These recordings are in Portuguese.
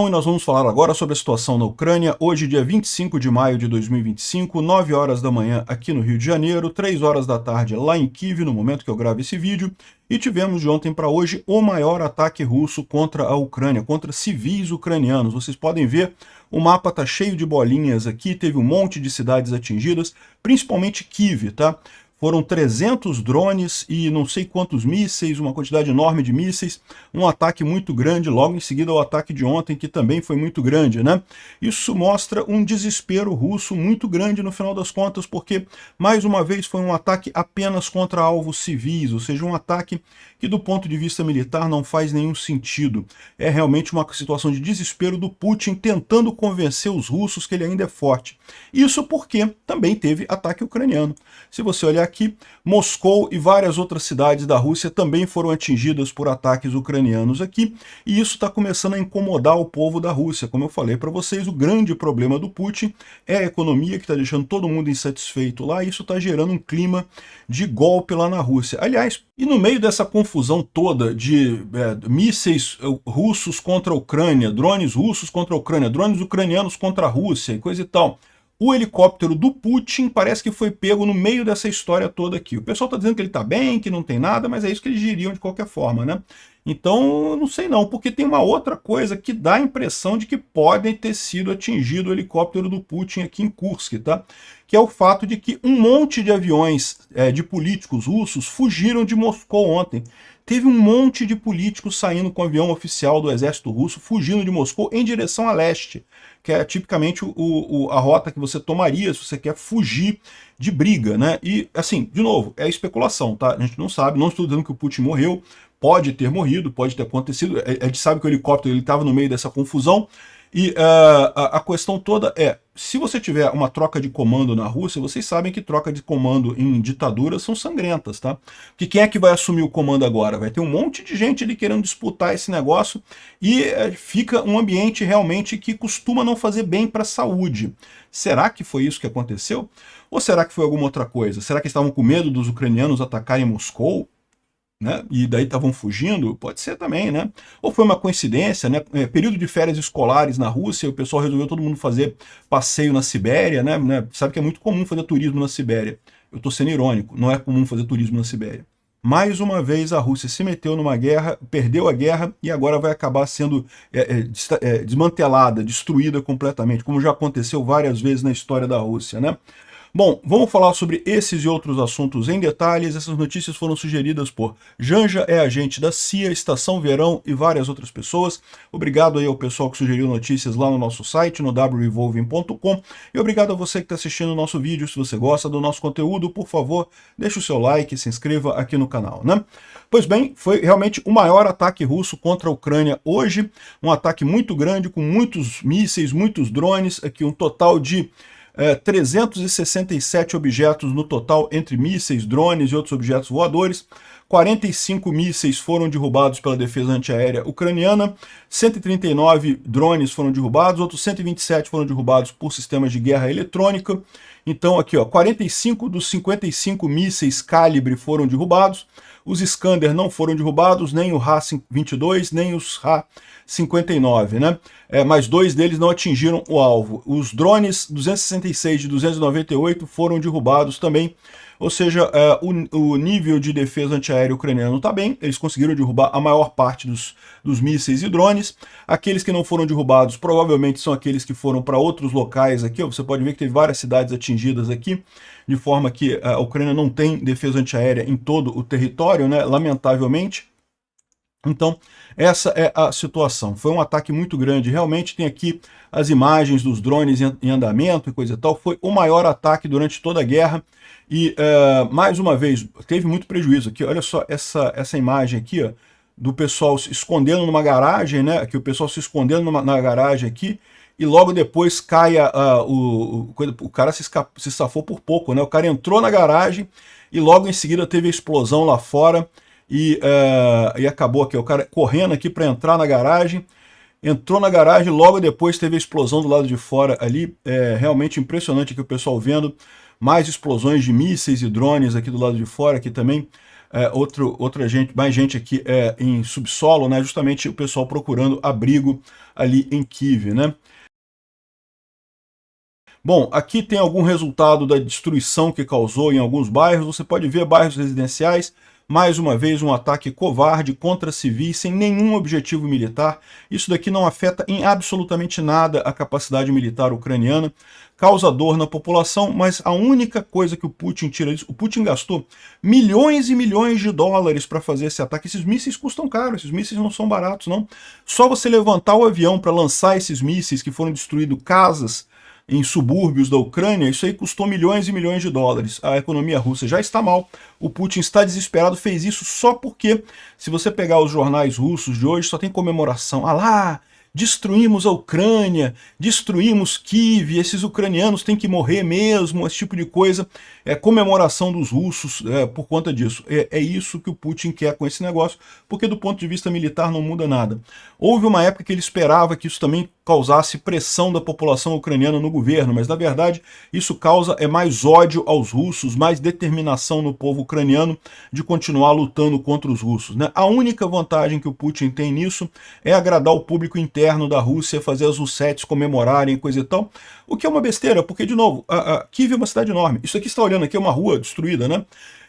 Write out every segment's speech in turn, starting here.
e nós vamos falar agora sobre a situação na Ucrânia, hoje dia 25 de maio de 2025, 9 horas da manhã aqui no Rio de Janeiro, 3 horas da tarde lá em Kiev, no momento que eu gravo esse vídeo, e tivemos de ontem para hoje o maior ataque russo contra a Ucrânia, contra civis ucranianos. Vocês podem ver, o mapa está cheio de bolinhas aqui, teve um monte de cidades atingidas, principalmente Kiev, tá? Foram 300 drones e não sei quantos mísseis, uma quantidade enorme de mísseis, um ataque muito grande, logo em seguida ao ataque de ontem, que também foi muito grande, né? Isso mostra um desespero russo muito grande no final das contas, porque, mais uma vez, foi um ataque apenas contra alvos civis, ou seja, um ataque que do ponto de vista militar não faz nenhum sentido. É realmente uma situação de desespero do Putin tentando convencer os russos que ele ainda é forte. Isso porque também teve ataque ucraniano. Se você olhar aqui, Moscou e várias outras cidades da Rússia também foram atingidas por ataques ucranianos aqui, e isso está começando a incomodar o povo da Rússia. Como eu falei para vocês, o grande problema do Putin é a economia, que está deixando todo mundo insatisfeito lá, e isso está gerando um clima de golpe lá na Rússia. Aliás, e no meio dessa confusão toda de mísseis russos contra a Ucrânia, drones russos contra a Ucrânia, drones ucranianos contra a Rússia e coisa e tal, o helicóptero do Putin parece que foi pego no meio dessa história toda aqui. O pessoal está dizendo que ele está bem, que não tem nada, mas é isso que eles diriam de qualquer forma, né? Então, não sei não, porque tem uma outra coisa que dá a impressão de que podem ter sido atingido o helicóptero do Putin aqui em Kursk, tá? Que é o fato de que um monte de aviões de políticos russos fugiram de Moscou ontem. Teve um monte de políticos saindo com o avião oficial do exército russo, fugindo de Moscou em direção a leste, que é tipicamente a rota que você tomaria se você quer fugir de briga, né? E, assim, de novo, é especulação, tá? A gente não sabe, não estou dizendo que o Putin morreu, pode ter morrido, pode ter acontecido, a gente sabe que o helicóptero estava no meio dessa confusão, e a questão toda é, se você tiver uma troca de comando na Rússia, vocês sabem que troca de comando em ditaduras são sangrentas, tá? Porque quem é que vai assumir o comando agora? Vai ter um monte de gente ali querendo disputar esse negócio e fica um ambiente realmente que costuma não fazer bem para a saúde. Será que foi isso que aconteceu? Ou será que foi alguma outra coisa? Será que estavam com medo dos ucranianos atacarem Moscou? Né? E daí estavam fugindo? Pode ser também, né? Ou foi uma coincidência, né? Período de férias escolares na Rússia, o pessoal resolveu todo mundo fazer passeio na Sibéria, né? Sabe que é muito comum fazer turismo na Sibéria. Eu estou sendo irônico, não é comum fazer turismo na Sibéria. Mais uma vez a Rússia se meteu numa guerra, perdeu a guerra e agora vai acabar sendo desmantelada, destruída completamente, como já aconteceu várias vezes na história da Rússia, né? Bom, vamos falar sobre esses e outros assuntos em detalhes. Essas notícias foram sugeridas por Janja, é agente da CIA, Estação Verão e várias outras pessoas. Obrigado aí ao pessoal que sugeriu notícias lá no nosso site, no wrevolving.com. E obrigado a você que está assistindo o nosso vídeo. Se você gosta do nosso conteúdo, por favor, deixe o seu like e se inscreva aqui no canal, né? Pois bem, foi realmente o maior ataque russo contra a Ucrânia hoje. Um ataque muito grande, com muitos mísseis, muitos drones, aqui um total de 367 objetos no total, entre mísseis, drones e outros objetos voadores. 45 mísseis foram derrubados pela defesa antiaérea ucraniana, 139 drones foram derrubados, outros 127 foram derrubados por sistemas de guerra eletrônica. Então aqui, ó, 45 dos 55 mísseis calibre foram derrubados. Os Iskander não foram derrubados, nem o Ra-22, nem os Ra-59, né? Mas dois deles não atingiram o alvo. Os drones 266 de 298 foram derrubados também. Ou seja, o nível de defesa antiaérea ucraniano está bem, eles conseguiram derrubar a maior parte dos mísseis e drones. Aqueles que não foram derrubados provavelmente são aqueles que foram para outros locais aqui. Ó, você pode ver que teve várias cidades atingidas aqui, de forma que a Ucrânia não tem defesa antiaérea em todo o território, né, lamentavelmente. Então, essa é a situação. Foi um ataque muito grande, realmente. Tem aqui as imagens dos drones em andamento e coisa e tal. Foi o maior ataque durante toda a guerra. E, mais uma vez, teve muito prejuízo aqui. Olha só essa imagem aqui, ó, do pessoal se escondendo numa garagem, né? Aqui o pessoal se escondendo na garagem aqui. E logo depois cai o cara se safou por pouco, né? O cara entrou na garagem e logo em seguida teve a explosão lá fora. E acabou aqui, o cara correndo aqui para entrar na garagem, entrou na garagem, logo depois teve a explosão do lado de fora ali. Realmente impressionante aqui o pessoal vendo mais explosões de mísseis e drones aqui do lado de fora, aqui também mais gente aqui em subsolo, né? Justamente o pessoal procurando abrigo ali em Kiev, né? Bom, aqui tem algum resultado da destruição que causou em alguns bairros. Você pode ver bairros residenciais, mais uma vez um ataque covarde contra civis sem nenhum objetivo militar. Isso daqui não afeta em absolutamente nada a capacidade militar ucraniana, causa dor na população, mas a única coisa que o Putin tira disso, o Putin gastou milhões e milhões de dólares para fazer esse ataque. Esses mísseis custam caro, esses mísseis não são baratos, não. Só você levantar o avião para lançar esses mísseis que foram destruindo casas em subúrbios da Ucrânia, isso aí custou milhões e milhões de dólares. A economia russa já está mal, o Putin está desesperado, fez isso só porque, se você pegar os jornais russos de hoje, só tem comemoração. Ah lá, destruímos a Ucrânia, destruímos Kiev, esses ucranianos têm que morrer mesmo, esse tipo de coisa. É comemoração dos russos por conta disso. É isso que o Putin quer com esse negócio, porque do ponto de vista militar não muda nada. Houve uma época que ele esperava que isso também causasse pressão da população ucraniana no governo, mas na verdade isso causa mais ódio aos russos, mais determinação no povo ucraniano de continuar lutando contra os russos, né? A única vantagem que o Putin tem nisso é agradar o público interno da Rússia, fazer as Russetes comemorarem, coisa e tal, o que é uma besteira, porque, de novo, Kiev é uma cidade enorme. Isso aqui está olhando aqui é uma rua destruída, né?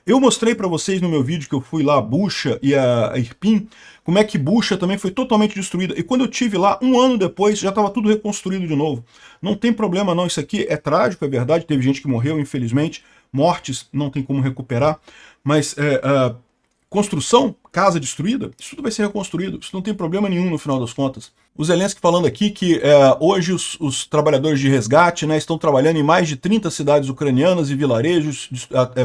Eu mostrei para vocês no meu vídeo que eu fui lá a Bucha e a Irpin, como é que Bucha também foi totalmente destruída. E quando eu tive lá, um ano depois, já estava tudo reconstruído de novo. Não tem problema não, isso aqui é trágico, é verdade, teve gente que morreu, infelizmente, mortes não tem como recuperar, mas construção, casa destruída, isso tudo vai ser reconstruído, isso não tem problema nenhum no final das contas. O Zelensky falando aqui que hoje os trabalhadores de resgate, né, estão trabalhando em mais de 30 cidades ucranianas e vilarejos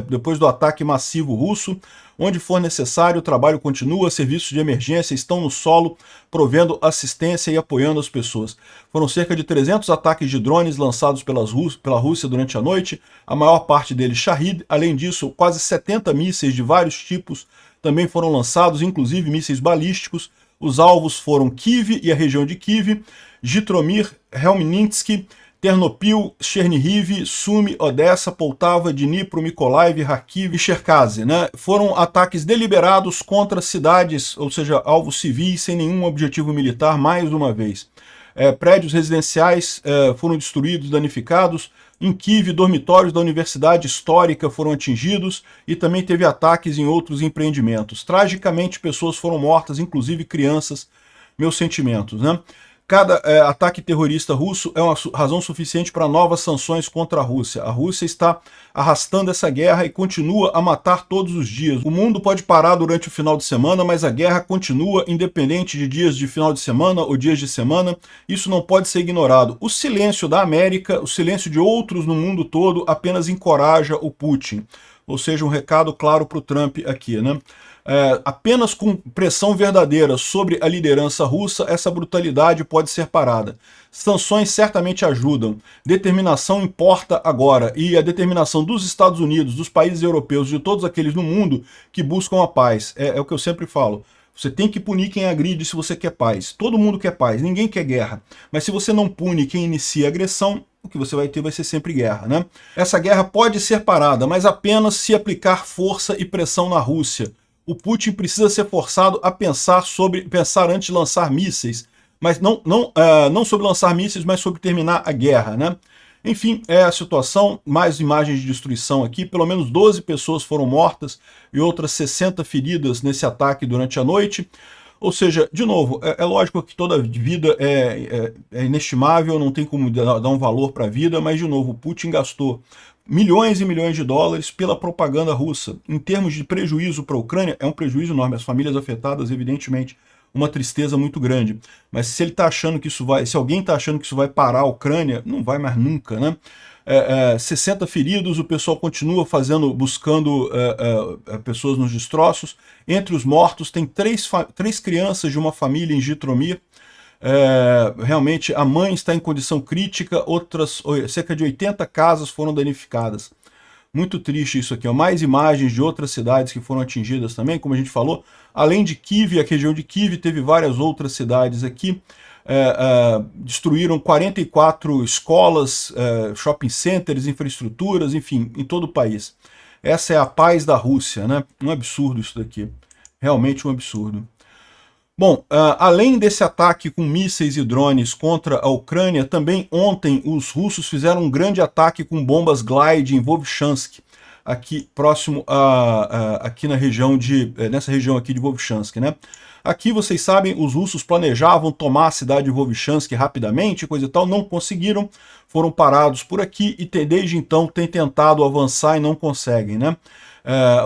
depois do ataque massivo russo. Onde for necessário, o trabalho continua, serviços de emergência estão no solo, provendo assistência e apoiando as pessoas. Foram cerca de 300 ataques de drones lançados pela Rússia durante a noite, a maior parte deles Shahid. Além disso, quase 70 mísseis de vários tipos também foram lançados, inclusive mísseis balísticos. Os alvos foram Kiev e a região de Kiev, Zhytomyr, Helmninsk, Ternopil, Chernihiv, Sumy, Odessa, Poltava, Dnipro, Mykolaiv, Kharkiv e Cherkasy, né? Foram ataques deliberados contra cidades, ou seja, alvos civis, sem nenhum objetivo militar, mais uma vez. Prédios residenciais foram destruídos, danificados. Em Kiev, dormitórios da Universidade Histórica foram atingidos e também teve ataques em outros empreendimentos. Tragicamente, pessoas foram mortas, inclusive crianças. Meus sentimentos, né? Cada ataque terrorista russo é uma razão suficiente para novas sanções contra a Rússia. A Rússia está arrastando essa guerra e continua a matar todos os dias. O mundo pode parar durante o final de semana, mas a guerra continua, independente de dias de final de semana ou dias de semana. Isso não pode ser ignorado. O silêncio da América, o silêncio de outros no mundo todo apenas encoraja o Putin. Ou seja, um recado claro para o Trump aqui, né? Apenas com pressão verdadeira sobre a liderança russa, essa brutalidade pode ser parada. Sanções certamente ajudam. Determinação importa agora. E a determinação dos Estados Unidos, dos países europeus, de todos aqueles no mundo que buscam a paz. É o que eu sempre falo. Você tem que punir quem agride se você quer paz. Todo mundo quer paz, ninguém quer guerra. Mas se você não pune quem inicia a agressão, o que você vai ter vai ser sempre guerra, né? Essa guerra pode ser parada, mas apenas se aplicar força e pressão na Rússia. O Putin precisa ser forçado a pensar antes de lançar mísseis, mas não sobre lançar mísseis, mas sobre terminar a guerra, né? Enfim, é a situação, mais imagens de destruição aqui, pelo menos 12 pessoas foram mortas e outras 60 feridas nesse ataque durante a noite. Ou seja, de novo, é lógico que toda vida é inestimável, não tem como dar um valor para a vida, mas de novo, o Putin gastou milhões e milhões de dólares pela propaganda russa. Em termos de prejuízo para a Ucrânia, é um prejuízo enorme. As famílias afetadas, evidentemente, uma tristeza muito grande. Mas se ele está achando que isso vai, se alguém está achando que isso vai parar a Ucrânia, não vai mais nunca, né? 60 feridos, o pessoal continua buscando pessoas nos destroços. Entre os mortos tem três crianças de uma família em Zhytomyr. Realmente a mãe está em condição crítica, cerca de 80 casas foram danificadas. Muito triste isso aqui, ó. Mais imagens de outras cidades que foram atingidas também, como a gente falou. Além de Kiev, a região de Kiev teve várias outras cidades aqui. Destruíram 44 escolas, shopping centers, infraestruturas, enfim, em todo o país. essa é a paz da Rússia, né? Um absurdo isso daqui, realmente um absurdo. Bom, além desse ataque com mísseis e drones contra a Ucrânia, também ontem os russos fizeram um grande ataque com bombas Glide em Vovchansk, aqui próximo aqui na região nessa região aqui de Vovchansk, né? Aqui, vocês sabem, os russos planejavam tomar a cidade de Vovchansk rapidamente, coisa e tal, não conseguiram, foram parados por aqui e desde então têm tentado avançar e não conseguem, né?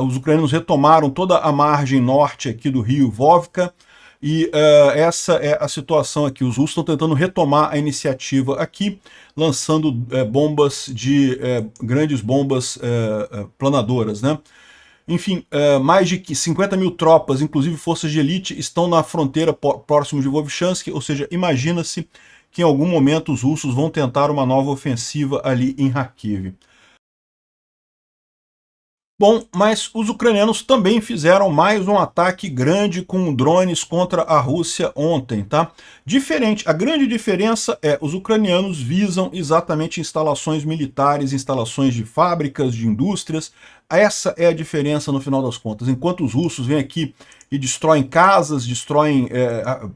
Os ucranianos retomaram toda a margem norte aqui do rio Vovka, e essa é a situação aqui. Os russos estão tentando retomar a iniciativa aqui, lançando grandes bombas planadoras, né? Enfim, mais de 50 mil tropas, inclusive forças de elite, estão na fronteira próximo de Vovchansk, ou seja, imagina-se que em algum momento os russos vão tentar uma nova ofensiva ali em Kharkiv. Bom, mas os ucranianos também fizeram mais um ataque grande com drones contra a Rússia ontem, tá? A grande diferença é os ucranianos visam exatamente instalações militares, instalações de fábricas, de indústrias. Essa é a diferença no final das contas. Enquanto os russos vêm aqui e destroem casas, destroem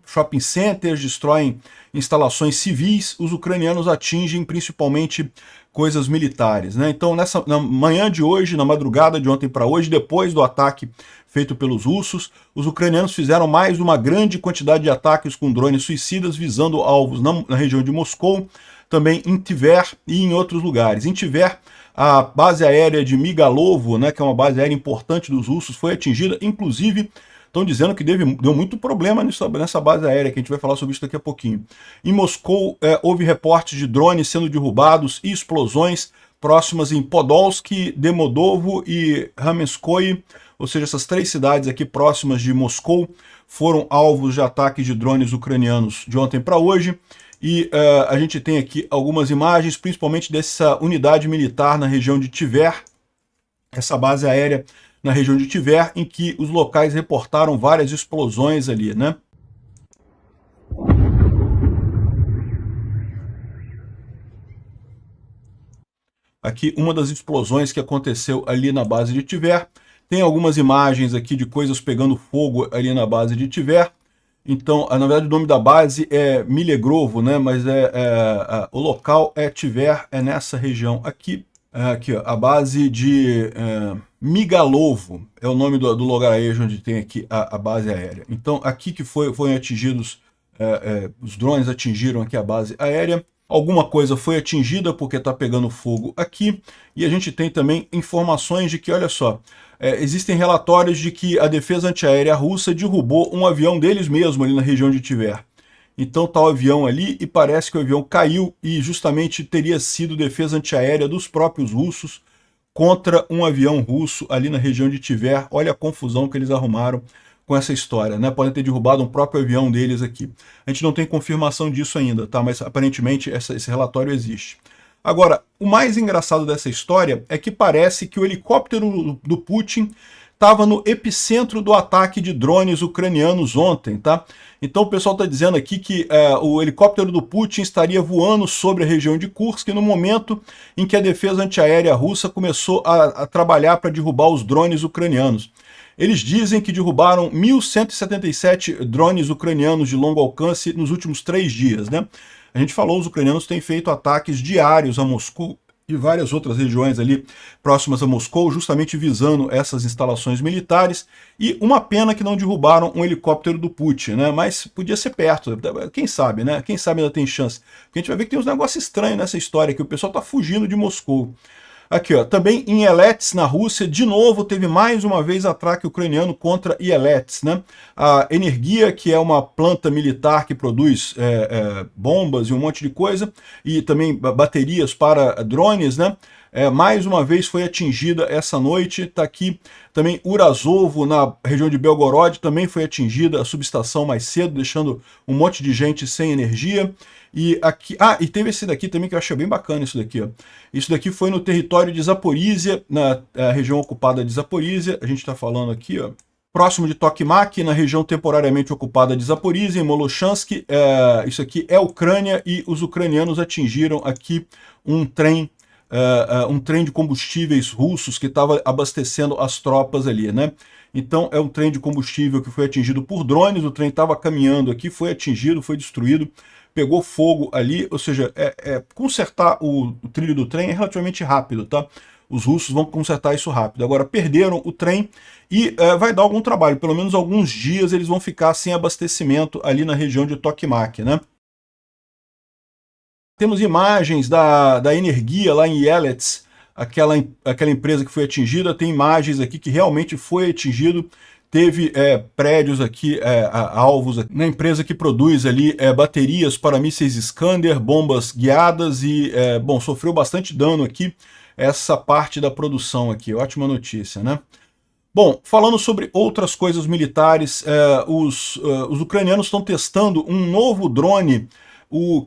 shopping centers, destroem instalações civis, os ucranianos atingem principalmente coisas militares, né? Então, na manhã de hoje, na madrugada de ontem para hoje, depois do ataque feito pelos russos, os ucranianos fizeram mais uma grande quantidade de ataques com drones suicidas visando alvos na região de Moscou, também em Tver e em outros lugares. Em Tver, a base aérea de Migalovo, né, que é uma base aérea importante dos russos, foi atingida, inclusive estão dizendo que deu muito problema nessa base aérea, que a gente vai falar sobre isso daqui a pouquinho. Em Moscou, houve reportes de drones sendo derrubados e explosões próximas em Podolsk, Demodovo e Ramenskoye, ou seja, essas três cidades aqui próximas de Moscou foram alvos de ataques de drones ucranianos de ontem para hoje. E a gente tem aqui algumas imagens, principalmente dessa unidade militar na região de Tver, essa base aérea na região de Tver, em que os locais reportaram várias explosões ali, né? Aqui uma das explosões que aconteceu ali na base de Tver. Tem algumas imagens aqui de coisas pegando fogo ali na base de Tver. Então, na verdade, o nome da base é Milegrovo, né? Mas o local é Tver, é nessa região aqui. Aqui, ó, a base de Migalovo é o nome do lugar aí onde tem aqui a base aérea. Então, aqui que foram atingidos, os drones atingiram aqui a base aérea. Alguma coisa foi atingida porque está pegando fogo aqui. E a gente tem também informações de que, olha só, existem relatórios de que a defesa antiaérea russa derrubou um avião deles mesmo ali na região de Tver. Então está o avião ali e parece que o avião caiu e justamente teria sido defesa antiaérea dos próprios russos contra um avião russo ali na região de Tver. Olha a confusão que eles arrumaram com essa história, né? Podem ter derrubado um próprio avião deles aqui. A gente não tem confirmação disso ainda, tá? Mas aparentemente esse relatório existe. Agora, o mais engraçado dessa história é que parece que o helicóptero do Putin estava no epicentro do ataque de drones ucranianos ontem, tá? Então o pessoal está dizendo aqui que o helicóptero do Putin estaria voando sobre a região de Kursk no momento em que a defesa antiaérea russa começou a trabalhar para derrubar os drones ucranianos. Eles dizem que derrubaram 1.177 drones ucranianos de longo alcance nos últimos 3 dias, né? A gente falou, os ucranianos têm feito ataques diários a Moscou e várias outras regiões ali próximas a Moscou, justamente visando essas instalações militares. E uma pena que não derrubaram um helicóptero do Putin, né? Mas podia ser perto, quem sabe, né? Quem sabe ainda tem chance. Porque a gente vai ver que tem uns negócios estranhos nessa história, que o pessoal está fugindo de Moscou. Aqui, ó, também em Elets, na Rússia, de novo teve mais uma vez ataque ucraniano contra Elets, né? A Energia, que é uma planta militar que produz bombas e um monte de coisa, e também baterias para drones, né? Mais uma vez foi atingida essa noite. Está aqui também Urazovo, na região de Belgorod, também foi atingida a subestação mais cedo, deixando um monte de gente sem energia. E aqui, e teve esse daqui também que eu achei bem bacana, isso daqui, ó. Isso daqui foi no território de Zaporizhia, na região ocupada de Zaporizhia. A gente está falando aqui, ó, próximo de Tokmak, na região temporariamente ocupada de Zaporizhia, em Molochansk. Isso aqui é Ucrânia, e os ucranianos atingiram aqui um trem um trem de combustíveis russos que estava abastecendo as tropas ali, né? Então é um trem de combustível que foi atingido por drones, o trem estava caminhando aqui, foi atingido, foi destruído, pegou fogo ali, ou seja, consertar o trilho do trem é relativamente rápido, tá? Os russos vão consertar isso rápido. Agora, perderam o trem e vai dar algum trabalho, pelo menos alguns dias eles vão ficar sem abastecimento ali na região de Tokmak, né? Temos imagens da Energia lá em Yelets, aquela empresa que foi atingida, tem imagens aqui que realmente foi atingido, teve prédios aqui, alvos aqui, na empresa que produz ali baterias para mísseis Iskander, bombas guiadas e, bom, sofreu bastante dano aqui essa parte da produção aqui, ótima notícia, né? Bom, falando sobre outras coisas militares, os ucranianos estão testando um novo drone, o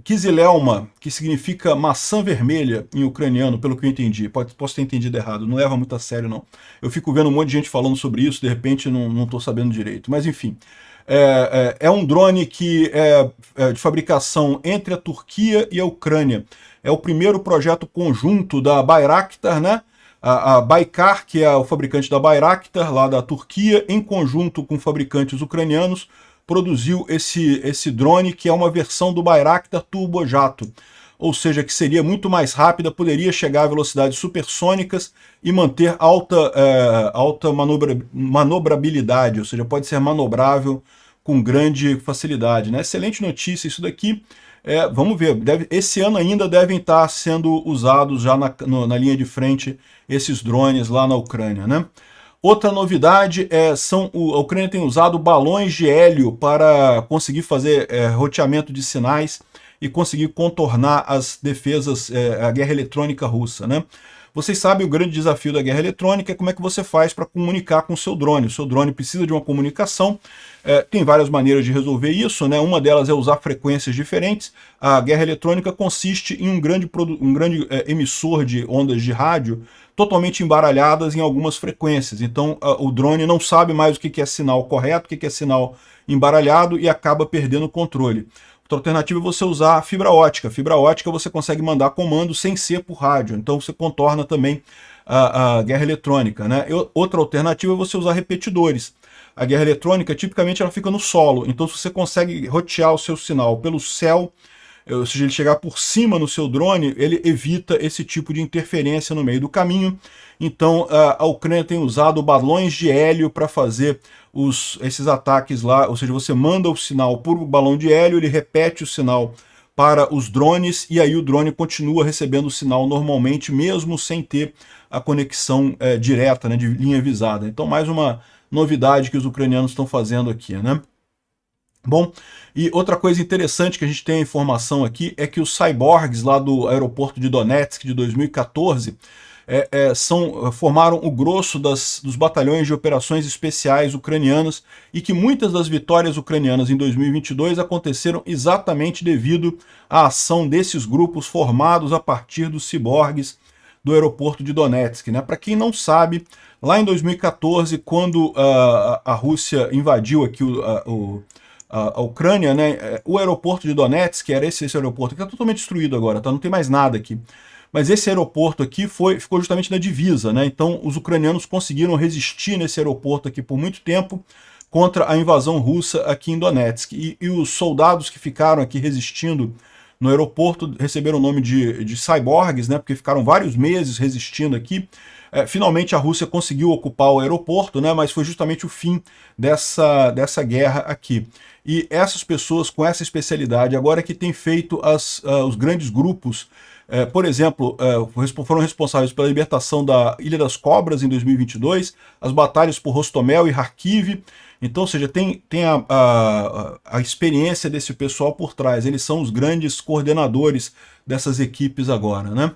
Kizilelma, que significa maçã vermelha em ucraniano, pelo que eu entendi. Posso ter entendido errado, não leva muito a sério não. Eu fico vendo um monte de gente falando sobre isso, de repente não estou sabendo direito. Mas enfim, é um drone que é de fabricação entre a Turquia e a Ucrânia. É o primeiro projeto conjunto da Bayraktar, né? A Baykar, que é o fabricante da Bayraktar, lá da Turquia, em conjunto com fabricantes ucranianos, produziu esse drone, que é uma versão do Bayraktar turbojato, ou seja, que seria muito mais rápida, poderia chegar a velocidades supersônicas e manter alta manobrabilidade, ou seja, pode ser manobrável com grande facilidade, né? Excelente notícia isso daqui. Vamos ver, esse ano ainda devem estar sendo usados já na linha de frente esses drones lá na Ucrânia, né? Outra novidade a Ucrânia tem usado balões de hélio para conseguir fazer roteamento de sinais e conseguir contornar as defesas, a guerra eletrônica russa, né? Vocês sabem o grande desafio da guerra eletrônica é como é que você faz para comunicar com o seu drone. O seu drone precisa de uma comunicação, tem várias maneiras de resolver isso, né? Uma delas é usar frequências diferentes. A guerra eletrônica consiste em um grande emissor de ondas de rádio totalmente embaralhadas em algumas frequências. Então o drone não sabe mais o que é sinal correto, o que é sinal embaralhado e acaba perdendo o controle. Outra alternativa é você usar a fibra ótica. Fibra ótica você consegue mandar comando sem ser por rádio, então você contorna também a guerra eletrônica, né? Outra alternativa é você usar repetidores. A guerra eletrônica, tipicamente, ela fica no solo, então se você consegue rotear o seu sinal pelo céu, ou seja, ele chegar por cima no seu drone, ele evita esse tipo de interferência no meio do caminho. Então a Ucrânia tem usado balões de hélio para fazer esses ataques lá, ou seja, você manda o sinal por balão de hélio, ele repete o sinal para os drones e aí o drone continua recebendo o sinal normalmente, mesmo sem ter a conexão direta, né, de linha visada. Então mais uma novidade que os ucranianos estão fazendo aqui, né? Bom, e outra coisa interessante que a gente tem a informação aqui é que os cyborgs lá do aeroporto de Donetsk de 2014 formaram o grosso dos batalhões de operações especiais ucranianas e que muitas das vitórias ucranianas em 2022 aconteceram exatamente devido à ação desses grupos formados a partir dos ciborgues do aeroporto de Donetsk, né? Para quem não sabe, lá em 2014, quando a Rússia invadiu aqui a Ucrânia, né, o aeroporto de Donetsk, que era esse aeroporto, que está totalmente destruído agora, tá? Não tem mais nada aqui. Mas esse aeroporto aqui ficou justamente na divisa, né? Então os ucranianos conseguiram resistir nesse aeroporto aqui por muito tempo contra a invasão russa aqui em Donetsk. E os soldados que ficaram aqui resistindo no aeroporto receberam o nome de cyborgs, né? Porque ficaram vários meses resistindo aqui. Finalmente a Rússia conseguiu ocupar o aeroporto, né? Mas foi justamente o fim dessa guerra aqui. E essas pessoas com essa especialidade agora que têm feito os grandes grupos, por exemplo, foram responsáveis pela libertação da Ilha das Cobras em 2022, as batalhas por Hostomel e Kharkiv. Então, ou seja, tem a experiência desse pessoal por trás. Eles são os grandes coordenadores dessas equipes agora, né?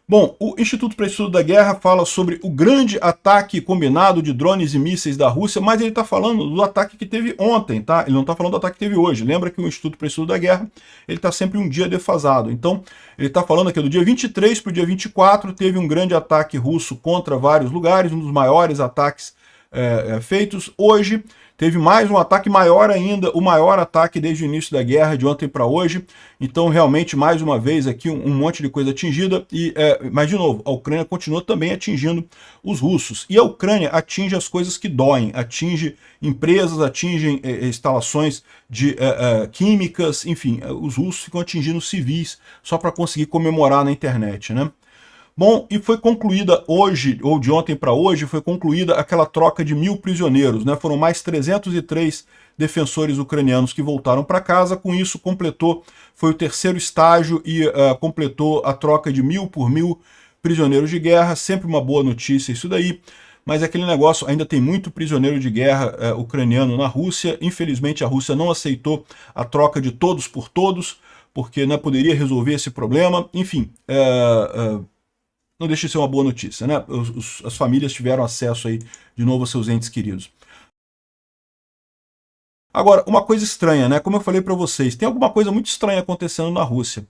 Bom, o Instituto para Estudo da Guerra fala sobre o grande ataque combinado de drones e mísseis da Rússia, mas ele está falando do ataque que teve ontem, tá? Ele não está falando do ataque que teve hoje. Lembra que o Instituto para Estudo da Guerra, ele está sempre um dia defasado. Então, ele está falando aqui do dia 23 para o dia 24, teve um grande ataque russo contra vários lugares, um dos maiores ataques feitos. Hoje Teve mais um ataque maior ainda, o maior ataque desde o início da guerra, de ontem para hoje. Então, realmente, mais uma vez aqui, um monte de coisa atingida. Mas, de novo, a Ucrânia continua também atingindo os russos. E a Ucrânia atinge as coisas que doem, atinge empresas, atinge instalações de químicas, enfim, os russos ficam atingindo civis só para conseguir comemorar na internet, né? Bom, e foi concluída hoje, ou de ontem para hoje, foi concluída aquela troca de 1.000 prisioneiros, né? Foram mais 303 defensores ucranianos que voltaram para casa. Com isso, foi o terceiro estágio e completou a troca de 1.000 por 1.000 prisioneiros de guerra. Sempre uma boa notícia isso daí. Mas aquele negócio, ainda tem muito prisioneiro de guerra ucraniano na Rússia. Infelizmente, a Rússia não aceitou a troca de todos por todos, porque não poderia resolver esse problema. Enfim, não deixa de ser uma boa notícia, né? As famílias tiveram acesso aí de novo aos seus entes queridos. Agora, uma coisa estranha, né? Como eu falei para vocês, tem alguma coisa muito estranha acontecendo na Rússia.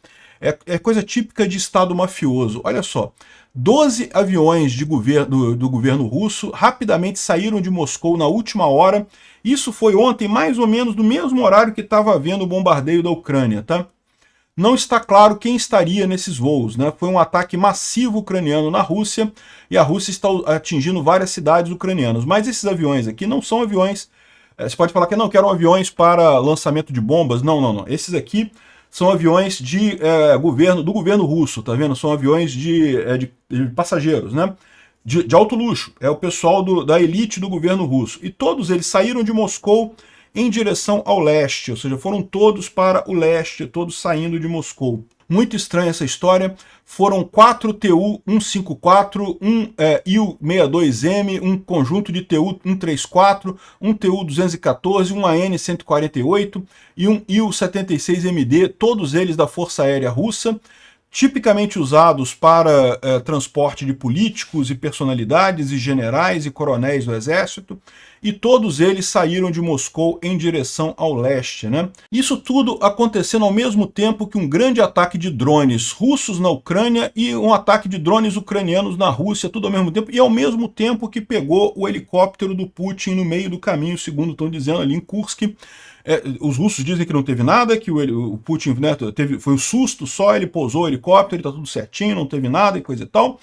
É coisa típica de Estado mafioso. Olha só, 12 aviões do governo russo rapidamente saíram de Moscou na última hora. Isso foi ontem, mais ou menos no mesmo horário que estava havendo o bombardeio da Ucrânia, tá? Não está claro quem estaria nesses voos, né? Foi um ataque massivo ucraniano na Rússia e a Rússia está atingindo várias cidades ucranianas. Mas esses aviões aqui não são aviões... Você pode falar que não, que eram aviões para lançamento de bombas. Não, não, não. Esses aqui são aviões do governo russo, tá vendo? São aviões de passageiros, né? De alto luxo. É o pessoal da elite do governo russo. E todos eles saíram de Moscou em direção ao leste, ou seja, foram todos para o leste, todos saindo de Moscou. Muito estranha essa história. Foram 4 Tu-154, um Il-62M, um conjunto de Tu-134, um Tu-214, um AN-148 e um Il-76MD, todos eles da Força Aérea Russa, tipicamente usados para transporte de políticos e personalidades e generais e coronéis do exército, e todos eles saíram de Moscou em direção ao leste, né? Isso tudo acontecendo ao mesmo tempo que um grande ataque de drones russos na Ucrânia e um ataque de drones ucranianos na Rússia, tudo ao mesmo tempo, e ao mesmo tempo que pegou o helicóptero do Putin no meio do caminho, segundo estão dizendo ali em Kursk. Os russos dizem que não teve nada, que o Putin, né, foi um susto só, ele pousou o helicóptero, está tudo certinho, não teve nada e coisa e tal.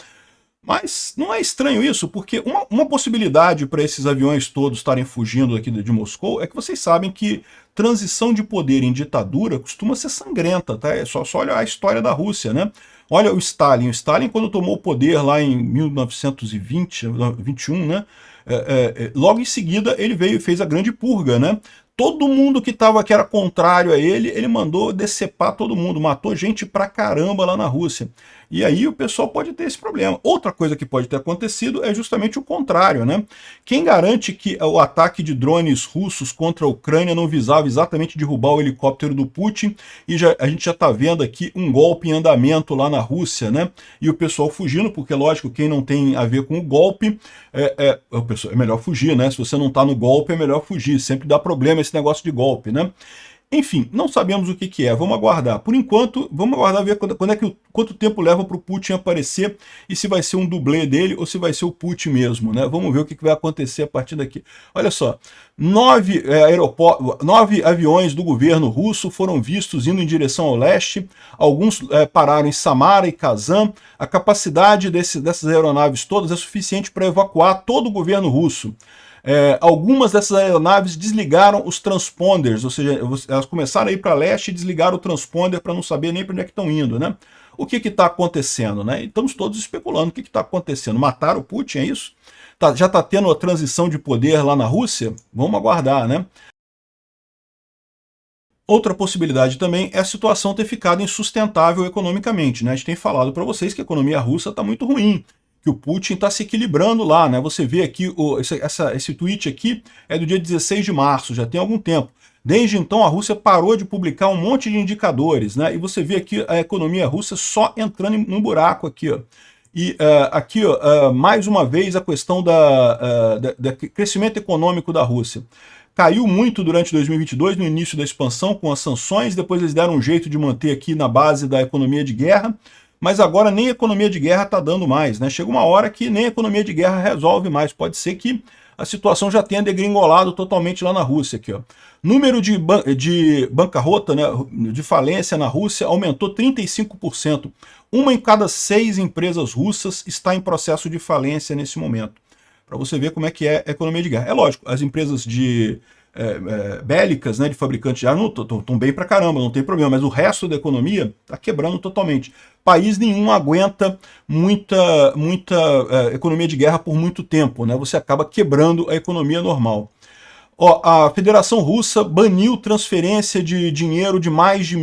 Mas não é estranho isso, porque uma possibilidade para esses aviões todos estarem fugindo aqui de Moscou é que vocês sabem que transição de poder em ditadura costuma ser sangrenta, tá? É só olhar a história da Rússia, né? Olha o Stalin. O Stalin, quando tomou o poder lá em 1921, né? Logo em seguida ele veio e fez a grande purga, né? Todo mundo que era contrário a ele mandou decepar todo mundo, matou gente pra caramba lá na Rússia. E aí o pessoal pode ter esse problema. Outra coisa que pode ter acontecido é justamente o contrário, né? Quem garante que o ataque de drones russos contra a Ucrânia não visava exatamente derrubar o helicóptero do Putin? E a gente já está vendo aqui um golpe em andamento lá na Rússia, né? E o pessoal fugindo, porque lógico, quem não tem a ver com o golpe, é melhor fugir, né? Se você não está no golpe, é melhor fugir. Sempre dá problema esse negócio de golpe, né? Enfim, não sabemos o que é, vamos aguardar. Por enquanto, vamos aguardar ver quanto tempo leva para o Putin aparecer e se vai ser um dublê dele ou se vai ser o Putin mesmo, né? Vamos ver o que vai acontecer a partir daqui. Olha só, 9 aviões do governo russo foram vistos indo em direção ao leste, alguns pararam em Samara e Kazan. A capacidade dessas aeronaves todas é suficiente para evacuar todo o governo russo. Algumas dessas aeronaves desligaram os transponders, ou seja, elas começaram a ir para leste e desligaram o transponder para não saber nem para onde é que estão indo, né? O que está acontecendo, né? Estamos todos especulando o que está acontecendo. Mataram o Putin, é isso? Já está tendo a transição de poder lá na Rússia? Vamos aguardar, né? Outra possibilidade também é a situação ter ficado insustentável economicamente, né? A gente tem falado para vocês que a economia russa está muito ruim, que o Putin está se equilibrando lá, né? Você vê aqui, esse tweet aqui é do dia 16 de março, já tem algum tempo. Desde então a Rússia parou de publicar um monte de indicadores, né? E você vê aqui a economia russa só entrando num buraco aqui, ó. E aqui, ó, mais uma vez, a questão do crescimento econômico da Rússia. Caiu muito durante 2022, no início da expansão, com as sanções, depois eles deram um jeito de manter aqui na base da economia de guerra, mas agora nem a economia de guerra está dando mais, né? Chega uma hora que nem a economia de guerra resolve mais. Pode ser que a situação já tenha degringolado totalmente lá na Rússia. Aqui, ó. Número de bancarrota, né, de falência na Rússia aumentou 35%. Uma em cada 6 empresas russas está em processo de falência nesse momento. Para você ver como é que é a economia de guerra. É lógico, as empresas bélicas, né, de fabricantes de armas, estão bem pra caramba, não tem problema, mas o resto da economia está quebrando totalmente. País nenhum aguenta muita economia de guerra por muito tempo, né? Você acaba quebrando a economia normal. Ó, a Federação Russa baniu transferência de dinheiro de mais de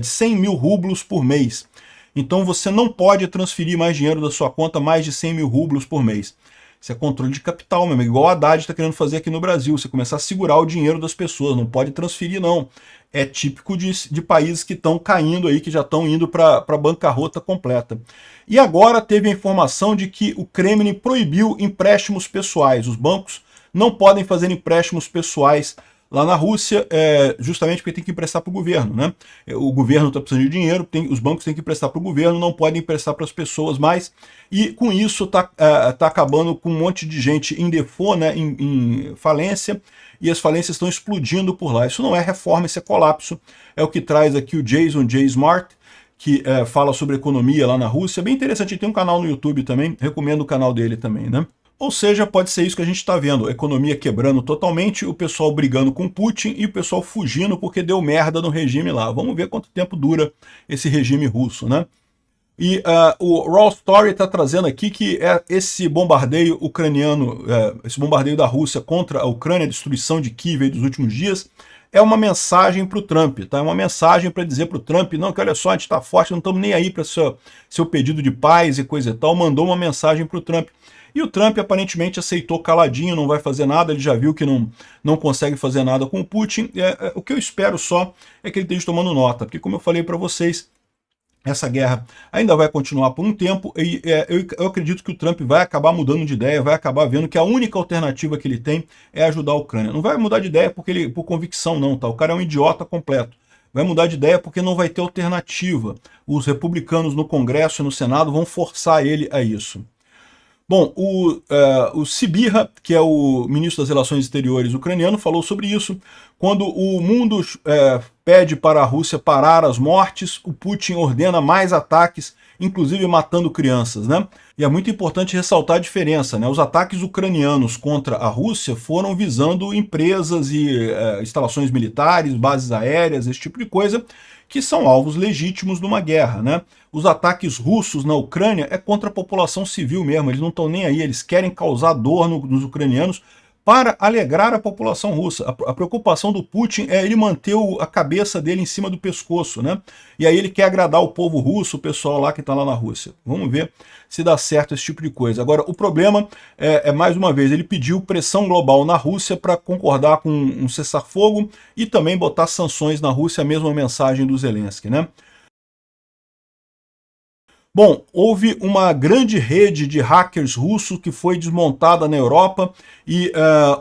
100 mil rublos por mês. Então você não pode transferir mais dinheiro da sua conta, mais de 100 mil rublos por mês. Isso é controle de capital mesmo, igual a Haddad está querendo fazer aqui no Brasil. Você começar a segurar o dinheiro das pessoas, não pode transferir não. É típico de países que estão caindo aí, que já estão indo para a bancarrota completa. E agora teve a informação de que o Kremlin proibiu empréstimos pessoais. Os bancos não podem fazer empréstimos pessoais lá na Rússia, justamente porque tem que emprestar para o governo, né? O governo está precisando de dinheiro, os bancos têm que emprestar para o governo, não podem emprestar para as pessoas mais, e com isso tá acabando com um monte de gente em default, né, em falência, e as falências estão explodindo por lá. Isso não é reforma, isso é colapso. É o que traz aqui o Jason J. Smart, que fala sobre economia lá na Rússia. Bem interessante, ele tem um canal no YouTube também, recomendo o canal dele também, né? Ou seja, pode ser isso que a gente está vendo, a economia quebrando totalmente, o pessoal brigando com Putin e o pessoal fugindo porque deu merda no regime lá. Vamos ver quanto tempo dura esse regime russo, né? E o Raw Story está trazendo aqui que esse bombardeio ucraniano, esse bombardeio da Rússia contra a Ucrânia, a destruição de Kiev aí dos últimos dias, é uma mensagem para o Trump, tá? É uma mensagem para dizer para o Trump, não, que olha só, a gente está forte, não estamos nem aí para seu pedido de paz e coisa e tal, mandou uma mensagem para o Trump. E o Trump aparentemente aceitou caladinho, não vai fazer nada, ele já viu que não consegue fazer nada com o Putin. O que eu espero só é que ele esteja tomando nota, porque como eu falei para vocês, essa guerra ainda vai continuar por um tempo e eu acredito que o Trump vai acabar mudando de ideia, vai acabar vendo que a única alternativa que ele tem é ajudar a Ucrânia. Não vai mudar de ideia por convicção não, tá? O cara é um idiota completo. Vai mudar de ideia porque não vai ter alternativa. Os republicanos no Congresso e no Senado vão forçar ele a isso. Bom, o Sibirra, que é o ministro das Relações Exteriores ucraniano, falou sobre isso. Quando o mundo pede para a Rússia parar as mortes, o Putin ordena mais ataques, inclusive matando crianças, né? E é muito importante ressaltar a diferença, né? Os ataques ucranianos contra a Rússia foram visando empresas e instalações militares, bases aéreas, esse tipo de coisa, que são alvos legítimos numa guerra, né? Os ataques russos na Ucrânia é contra a população civil mesmo, eles não estão nem aí, eles querem causar dor nos ucranianos para alegrar a população russa. A preocupação do Putin é ele manter a cabeça dele em cima do pescoço, né? E aí ele quer agradar o povo russo, o pessoal lá que está lá na Rússia. Vamos ver se dá certo esse tipo de coisa. Agora, o problema mais uma vez, ele pediu pressão global na Rússia para concordar com um cessar-fogo e também botar sanções na Rússia, a mesma mensagem do Zelensky, né? Bom, houve uma grande rede de hackers russos que foi desmontada na Europa e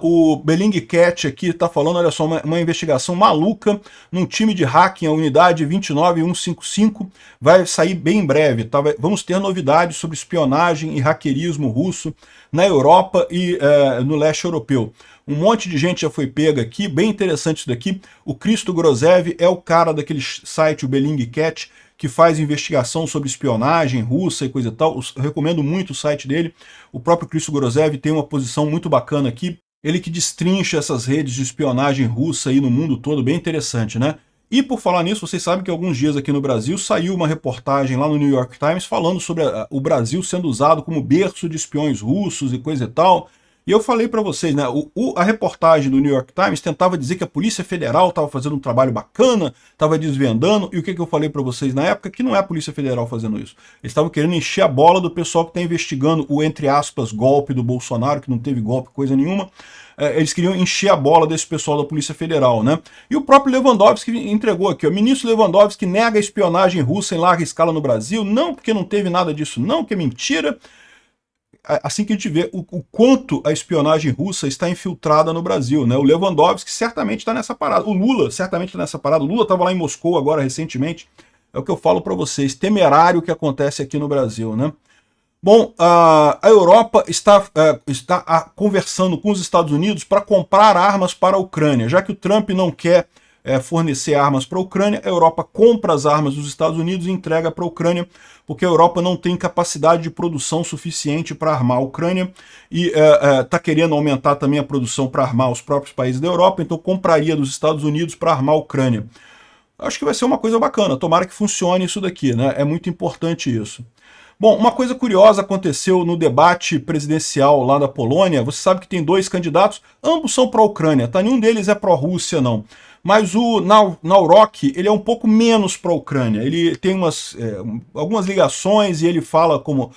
o Bellingcat aqui está falando, olha só, uma investigação maluca num time de hacking, a unidade 29155, vai sair bem em breve, tá? Vamos ter novidades sobre espionagem e hackerismo russo na Europa e no leste europeu. Um monte de gente já foi pega aqui, bem interessante isso daqui. O Christo Grozev é o cara daquele site, o Bellingcat, que faz investigação sobre espionagem russa e coisa e tal. Eu recomendo muito o site dele. O próprio Christo Grozev tem uma posição muito bacana aqui. Ele que destrincha essas redes de espionagem russa aí no mundo todo, bem interessante, né? E por falar nisso, vocês sabem que alguns dias aqui no Brasil saiu uma reportagem lá no New York Times falando sobre o Brasil sendo usado como berço de espiões russos e coisa e tal. E eu falei para vocês, né, a reportagem do New York Times tentava dizer que a Polícia Federal estava fazendo um trabalho bacana, estava desvendando, e o que eu falei para vocês na época? Que não é a Polícia Federal fazendo isso. Eles estavam querendo encher a bola do pessoal que está investigando o, entre aspas, golpe do Bolsonaro, que não teve golpe, coisa nenhuma. Eles queriam encher a bola desse pessoal da Polícia Federal, né? E o próprio Lewandowski entregou aqui, o ministro Lewandowski nega a espionagem russa em larga escala no Brasil, não porque não teve nada disso, não, que é mentira. Assim que a gente vê o quanto a espionagem russa está infiltrada no Brasil, né? O Lewandowski certamente está nessa parada, o Lula certamente está nessa parada, o Lula estava lá em Moscou agora recentemente, é o que eu falo para vocês, temerário o que acontece aqui no Brasil, né? Bom, a Europa está conversando com os Estados Unidos para comprar armas para a Ucrânia. Já que o Trump não quer fornecer armas para a Ucrânia, a Europa compra as armas dos Estados Unidos e entrega para a Ucrânia, porque a Europa não tem capacidade de produção suficiente para armar a Ucrânia e está querendo aumentar também a produção para armar os próprios países da Europa, então compraria dos Estados Unidos para armar a Ucrânia. Acho que vai ser uma coisa bacana, tomara que funcione isso daqui, né? É muito importante isso. Bom, uma coisa curiosa aconteceu no debate presidencial lá da Polônia. Você sabe que tem dois candidatos, ambos são pró-Ucrânia, tá? Nenhum deles é pró-Rússia, não. Mas o Nawrocki, ele é um pouco menos pró-Ucrânia. Ele tem algumas ligações e ele fala como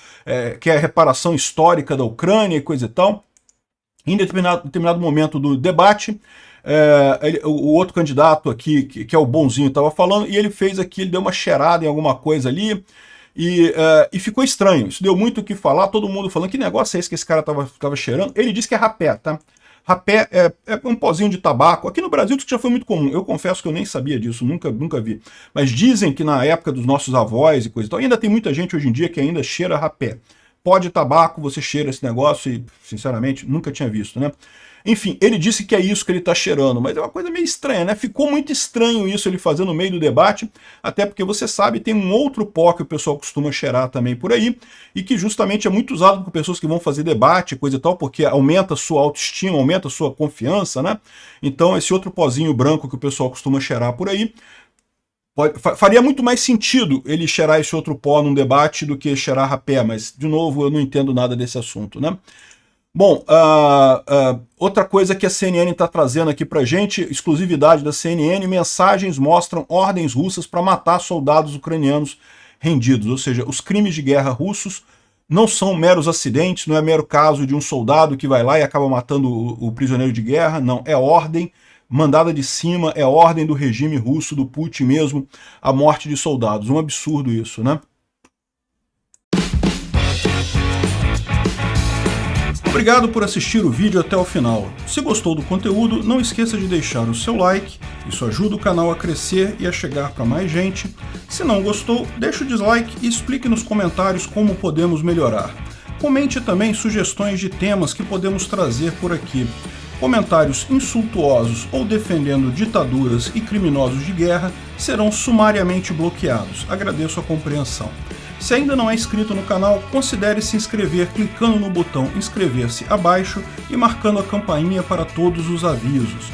que é a reparação histórica da Ucrânia e coisa e tal. Em determinado momento do debate, o outro candidato aqui, que é o bonzinho, estava falando, e ele fez aqui, ele deu uma cheirada em alguma coisa ali, e ficou estranho. Isso deu muito o que falar, todo mundo falando, que negócio é esse que esse cara tava cheirando? Ele disse que é rapé, tá? Rapé é um pozinho de tabaco. Aqui no Brasil isso já foi muito comum. Eu confesso que eu nem sabia disso, nunca vi. Mas dizem que na época dos nossos avós e coisa e tal, ainda tem muita gente hoje em dia que ainda cheira rapé. Pó de tabaco, você cheira esse negócio e, sinceramente, nunca tinha visto, né? Enfim, ele disse que é isso que ele está cheirando, mas é uma coisa meio estranha, né? Ficou muito estranho isso ele fazer no meio do debate, até porque você sabe, tem um outro pó que o pessoal costuma cheirar também por aí, e que justamente é muito usado por pessoas que vão fazer debate, coisa e tal, porque aumenta a sua autoestima, aumenta a sua confiança, né? Então esse outro pozinho branco que o pessoal costuma cheirar por aí, faria muito mais sentido ele cheirar esse outro pó num debate do que cheirar rapé, mas, de novo, eu não entendo nada desse assunto, né? Bom, outra coisa que a CNN está trazendo aqui pra gente, exclusividade da CNN, mensagens mostram ordens russas para matar soldados ucranianos rendidos, ou seja, os crimes de guerra russos não são meros acidentes, não é mero caso de um soldado que vai lá e acaba matando o prisioneiro de guerra, não, é ordem mandada de cima, é ordem do regime russo, do Putin mesmo, a morte de soldados. Um absurdo isso, né? Obrigado por assistir o vídeo até o final. Se gostou do conteúdo, não esqueça de deixar o seu like, isso ajuda o canal a crescer e a chegar para mais gente. Se não gostou, deixe o dislike e explique nos comentários como podemos melhorar. Comente também sugestões de temas que podemos trazer por aqui. Comentários insultuosos ou defendendo ditaduras e criminosos de guerra serão sumariamente bloqueados. Agradeço a compreensão. Se ainda não é inscrito no canal, considere se inscrever clicando no botão inscrever-se abaixo e marcando a campainha para todos os avisos.